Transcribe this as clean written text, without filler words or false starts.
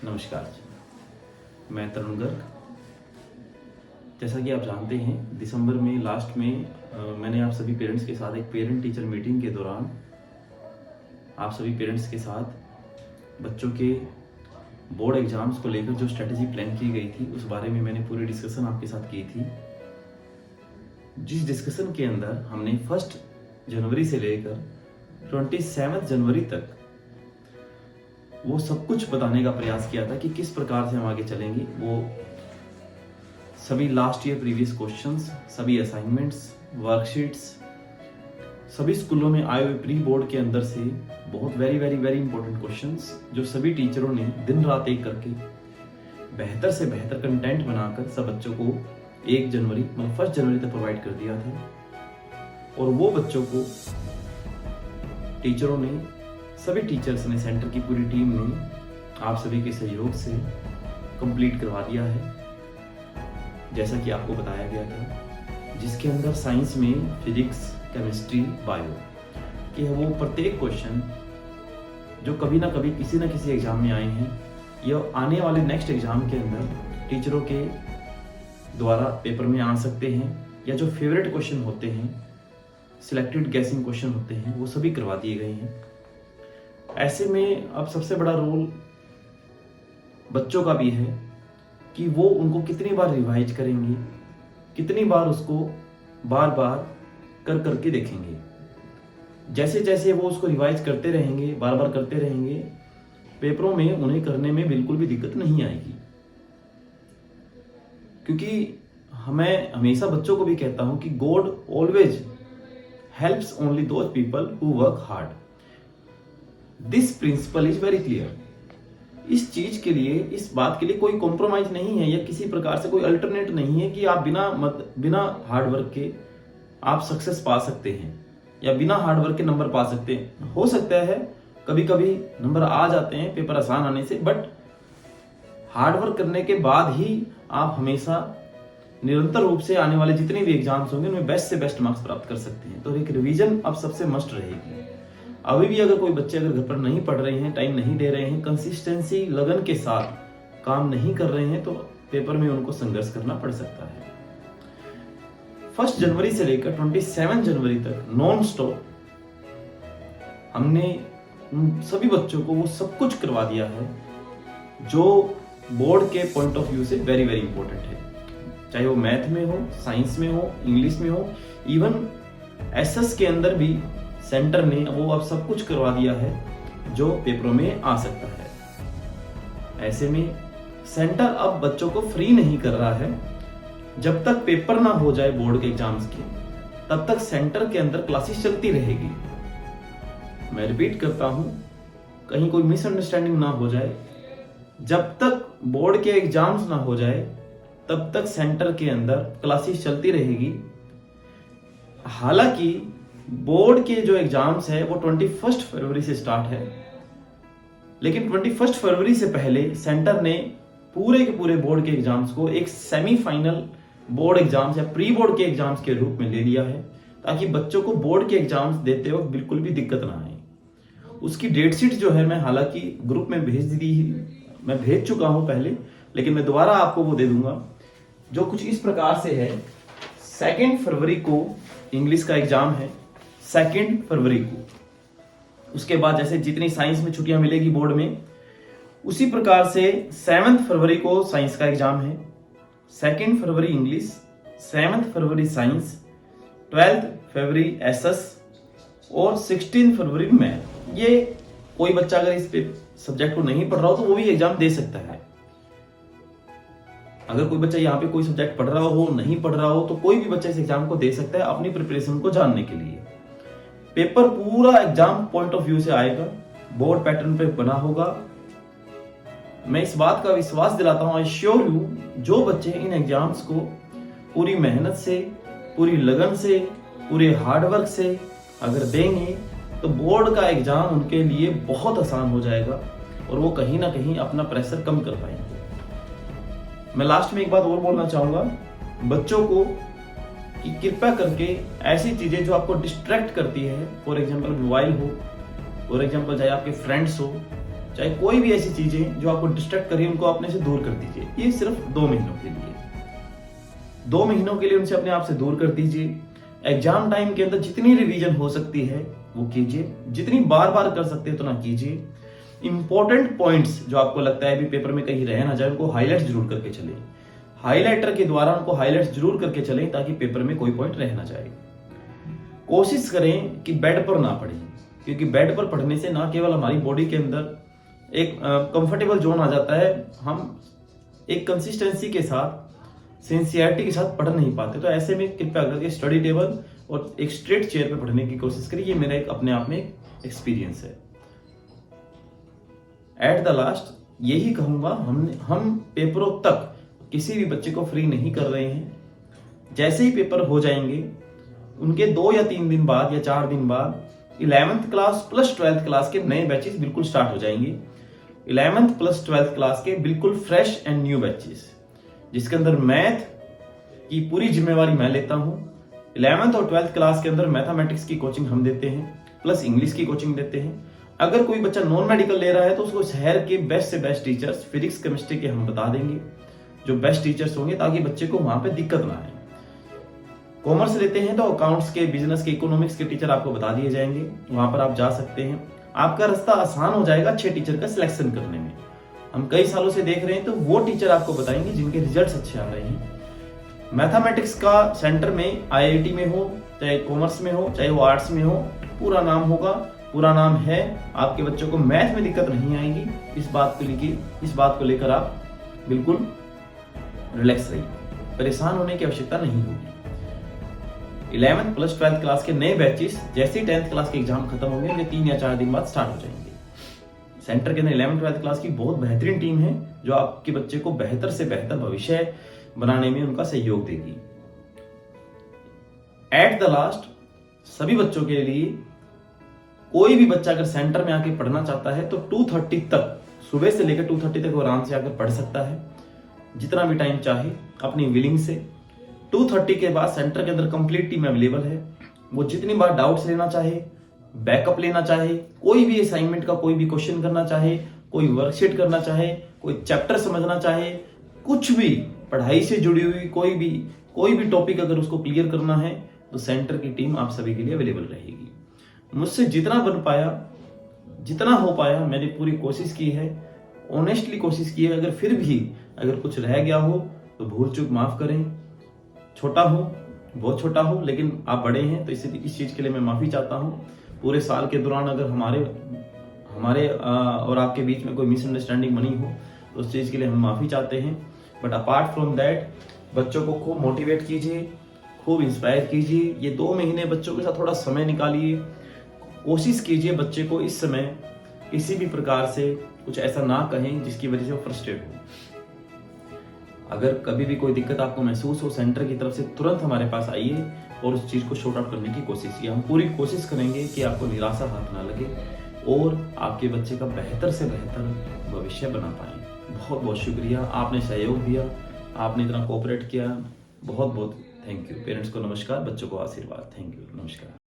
नमस्कार जी, मैं तरुण गर्ग। जैसा कि आप जानते हैं, दिसंबर में लास्ट में मैंने आप सभी पेरेंट्स के साथ एक पेरेंट टीचर मीटिंग के दौरान आप सभी पेरेंट्स के साथ बच्चों के बोर्ड एग्जाम्स को लेकर जो स्ट्रेटजी प्लान की गई थी उस बारे में मैंने पूरी डिस्कशन आपके साथ की थी। जिस डिस्कशन के अंदर हमने 1 जनवरी से लेकर 27 जनवरी तक वो सब कुछ बताने का प्रयास किया था कि किस प्रकार से हम आगे चलेंगे। वो सभी लास्ट ईयर प्रीवियस क्वेश्चंस, सभी असाइनमेंट्स, वर्कशीट्स, सभी स्कूलों में आए हुए प्री बोर्ड के अंदर से बहुत वेरी इंपॉर्टेंट क्वेश्चंस जो सभी टीचरों ने दिन रात एक करके बेहतर से बेहतर कंटेंट बनाकर सब बच्चों को 1 जनवरी मतलब 1 जनवरी तक प्रोवाइड कर दिया था। और वो बच्चों को टीचरों ने, सभी टीचर्स ने, सेंटर की पूरी टीम ने आप सभी के सहयोग से कंप्लीट करवा दिया है, जैसा कि आपको बताया गया था। जिसके अंदर साइंस में फिजिक्स, केमिस्ट्री, बायो कि वो प्रत्येक क्वेश्चन जो कभी ना कभी किसी ना किसी एग्जाम में आए हैं या आने वाले नेक्स्ट एग्जाम के अंदर टीचरों के द्वारा पेपर में आ सकते हैं, या जो फेवरेट क्वेश्चन होते हैं, सिलेक्टेड गैसिंग क्वेश्चन होते हैं, वो सभी करवा दिए गए हैं। ऐसे में अब सबसे बड़ा रोल बच्चों का भी है कि वो उनको कितनी बार रिवाइज करेंगे, कितनी बार उसको बार बार कर करके देखेंगे। जैसे जैसे वो उसको रिवाइज करते रहेंगे, बार बार करते रहेंगे, पेपरों में उन्हें करने में बिल्कुल भी दिक्कत नहीं आएगी। क्योंकि मैं हमेशा बच्चों को भी कहता हूं कि God always helps only those people who work hard. This principle is very clear. इस चीज के लिए, इस बात के लिए कोई कॉम्प्रोमाइज नहीं है या किसी प्रकार से कोई अल्टरनेट नहीं है कि आप बिना हार्डवर्क के आप सक्सेस पा सकते हैं या बिना हार्डवर्क के नंबर पा सकते हैं। हो सकता है कभी कभी नंबर आ जाते हैं पेपर आसान आने से, बट हार्डवर्क करने के बाद ही आप हमेशा निरंतर रूप से आने वाले जितने भी एग्जाम्स होंगे उनमें बेस्ट से बेस्ट मार्क्स प्राप्त कर सकते हैं। तो एक रिवीजन अब सबसे मस्ट रहेगी। अभी भी अगर कोई बच्चे अगर घर पर नहीं पढ़ रहे हैं, टाइम नहीं दे रहे हैं, कंसिस्टेंसी लगन के साथ काम नहीं कर रहे हैं, तो पेपर में उनको संघर्ष करना पड़ सकता है। 1 जनवरी से लेकर 27 जनवरी तक नॉन स्टॉप हमने उन सभी बच्चों को वो सब कुछ करवा दिया है जो बोर्ड के पॉइंट ऑफ व्यू से वेरी इंपॉर्टेंट है। चाहे वो मैथ में हो, साइंस में हो, इंग्लिश में हो, इवन एसएस के अंदर भी सेंटर ने वो अब सब कुछ करवा दिया है जो पेपरों में आ सकता है। ऐसे में सेंटर अब बच्चों को फ्री नहीं कर रहा है। जब तक पेपर ना हो जाए बोर्ड के एग्जाम्स के, तब तक सेंटर के अंदर क्लासेस चलती रहेगी। मैं रिपीट करता हूं, कहीं कोई मिसअंडरस्टैंडिंग ना हो जाए। जब तक बोर्ड के एग्जाम्स ना हो जाए तब तक सेंटर के अंदर क्लासेस चलती रहेगी। हालांकि बोर्ड के जो एग्जाम्स है वो 21 फरवरी से स्टार्ट है, लेकिन 21 फरवरी से पहले सेंटर ने पूरे के पूरे बोर्ड के एग्जाम्स को एक सेमीफाइनल बोर्ड एग्जाम्स या प्री बोर्ड के एग्जाम्स के रूप में ले लिया है, ताकि बच्चों को बोर्ड के एग्जाम्स देते वक्त बिल्कुल भी दिक्कत ना आए। उसकी डेट शीट जो है मैं हालांकि ग्रुप में मैं भेज चुका हूं पहले, लेकिन मैं दोबारा आपको वो दे दूंगा, जो कुछ इस प्रकार से है। 2 फरवरी को इंग्लिश का एग्जाम है, 2 फरवरी को। उसके बाद जैसे जितनी साइंस में छुट्टियां मिलेगी बोर्ड में, उसी प्रकार से 7 फरवरी को साइंस का एग्जाम है, 2 फरवरी इंग्लिश, 7 फरवरी साइंस, 12 फरवरी एसएस और 16 फरवरी मैथ। ये कोई बच्चा अगर इस सब्जेक्ट को नहीं पढ़ रहा हो तो वो भी एग्जाम दे सकता है। अगर कोई बच्चा यहाँ पे कोई सब्जेक्ट पढ़ रहा हो, नहीं पढ़ रहा हो, तो कोई भी बच्चा इस एग्जाम को दे सकता है अपनी प्रिपरेशन को जानने के लिए। पेपर पूरा एग्जाम पॉइंट ऑफ व्यू से आएगा, बोर्ड पैटर्न पे बना होगा। मैं इस बात का विश्वास दिलाता हूं, आई श्योर यू, जो बच्चे इन एग्जाम्स को पूरी मेहनत से, पूरी लगन से, पूरे हार्डवर्क से अगर देंगे तो बोर्ड का एग्जाम उनके लिए बहुत आसान हो जाएगा और वो कहीं ना कहीं अपना प्रेशर कम कर पाएंगे। मैं लास्ट में एक बात और बोलना चाहूंगा बच्चों को कि कृपया करके ऐसी चीजें जो आपको डिस्ट्रैक्ट करती है, फॉर एग्जांपल मोबाइल हो, फॉर एग्जांपल चाहे आपके फ्रेंड्स हो, चाहे कोई भी ऐसी चीजें जो आपको डिस्ट्रैक्ट कर रही है उनको अपने से दूर कर दीजिए। ये सिर्फ 2 महीनों के लिए, 2 महीनों के लिए उनसे अपने आप से दूर कर दीजिए। एग्जाम टाइम के अंदर जितनी रिवीजन हो सकती है वो कीजिए, जितनी बार बार कर सकते हैं उतना कीजिए। इंपॉर्टेंट पॉइंट्स जो आपको लगता है भी पेपर में कहीं रह ना जाए उनको हाईलाइट जरूर करके चलें, हाईलाइटर के द्वारा उनको हाईलाइट जरूर करके चलें ताकि पेपर में कोई पॉइंट रह ना जाए। कोशिश करें कि बेड पर ना पढ़ें, क्योंकि बेड पर पढ़ने से ना केवल हमारी बॉडी के अंदर एक कंफर्टेबल जोन आ जाता है, हम एक कंसिस्टेंसी के साथ, सिंसियरिटी के साथ पढ़ नहीं पाते। तो ऐसे में कृपया करके स्टडी टेबल और एक स्ट्रेट चेयर पे पढ़ने की कोशिश करिए। ये मेरा एक अपने आप में एक्सपीरियंस है। एट द लास्ट यही कहूंगा, हम पेपरों तक किसी भी बच्चे को फ्री नहीं कर रहे हैं। जैसे ही पेपर हो जाएंगे उनके 2 या 3 दिन बाद या 4 दिन बाद 11th class plus 12th class के नए बैचेस बिल्कुल स्टार्ट हो जाएंगे। 11th प्लस 12th क्लास के बिल्कुल फ्रेश एंड न्यू बैचेस, जिसके अंदर मैथ की पूरी जिम्मेवारी मैं लेता हूं। 11th और 12th क्लास के अंदर मैथमेटिक्स की कोचिंग हम देते हैं, प्लस इंग्लिश की कोचिंग देते हैं। अगर कोई बच्चा नॉन मेडिकल ले रहा है तो उसको शहर के बेस्ट से बेस्ट टीचर्स फिजिक्स केमिस्ट्री के हम बता देंगे, जो बेस्ट टीचर्स होंगे, ताकि बच्चे को वहां पे दिक्कत ना आए। कॉमर्स लेते हैं तो अकाउंट्स के, बिजनेस के, इकोनॉमिक्स के टीचर आपको बता दिए जाएंगे, वहां पर आप जा सकते हैं। आपका रास्ता आसान हो जाएगा अच्छे टीचर का सिलेक्शन करने में। हम कई सालों से देख रहे हैं तो वो टीचर आपको बताएंगे जिनके रिजल्ट्स अच्छे आ रहे हैं। मैथमेटिक्स का सेंटर में IIT में हो, चाहे कॉमर्स में हो, चाहे वो आर्ट्स में हो, पूरा नाम होगा, पूरा नाम है। आपके बच्चों को मैथ में दिक्कत नहीं आएगी। इस बात को लेकर आप बिल्कुल रिलैक्स रहिए, परेशान होने की आवश्यकता नहीं होगी। 11th प्लस 12th क्लास के नए बैचेस जैसे ही 10th क्लास के एग्जाम खत्म होंगे उनके 3 या 4 दिन बाद स्टार्ट हो जाएंगे। सेंटर के अंदर 11th 12th क्लास की बहुत बेहतरीन टीम है जो आपके बच्चे को बेहतर से बेहतर भविष्य बनाने में उनका सहयोग देगी। एट द लास्ट सभी बच्चों के लिए, कोई भी बच्चा अगर सेंटर में आके पढ़ना चाहता है तो 2:30 तक, सुबह से लेकर 2:30 तक वो आराम से आकर पढ़ सकता है, जितना भी टाइम चाहे अपनी विलिंग से। 2:30 के बाद सेंटर के अंदर कंप्लीट टीम अवेलेबल है। वो जितनी बार डाउट्स लेना चाहे, बैकअप लेना चाहे, कोई भी असाइनमेंट का कोई भी क्वेश्चन करना चाहे, कोई वर्कशीट करना चाहे, कोई चैप्टर समझना चाहे, कुछ भी पढ़ाई से जुड़ी हुई कोई भी टॉपिक अगर उसको क्लियर करना है तो सेंटर की टीम आप सभी के लिए अवेलेबल रहेगी। मुझसे जितना बन पाया, जितना हो पाया, मैंने पूरी कोशिश की है, ऑनेस्टली कोशिश की है। अगर कुछ रह गया हो तो भूल चूक माफ करें। छोटा हूं, बहुत छोटा हूं, लेकिन आप बड़े हैं तो इस चीज के लिए मैं माफी चाहता हूं। पूरे साल के दौरान अगर हमारे और आपके बीच में कोई मिसअंडरस्टैंडिंग बनी हो तो उस चीज के लिए हम माफी चाहते हैं। बट अपार्ट फ्रॉम दैट, बच्चों को खूब मोटिवेट कीजिए, खूब इंस्पायर कीजिए। ये 2 महीने बच्चों के साथ थोड़ा समय निकालिए, कोशिश कीजिए बच्चे को इस समय किसी भी प्रकार से कुछ ऐसा ना कहें जिसकी वजह से वो फ्रस्ट्रेट हो। अगर कभी भी कोई दिक्कत आपको महसूस हो, सेंटर की तरफ से तुरंत हमारे पास आइए और उस चीज को शॉर्ट आउट करने की कोशिश कीजिए। हम पूरी कोशिश करेंगे कि आपको निराशा हाथ ना लगे और आपके बच्चे का बेहतर से बेहतर भविष्य बना पाएं। बहुत बहुत शुक्रिया, आपने सहयोग दिया, आपने इतना कोऑपरेट किया, बहुत बहुत थैंक यू। पेरेंट्स को नमस्कार, बच्चों को आशीर्वाद। थैंक यू, नमस्कार।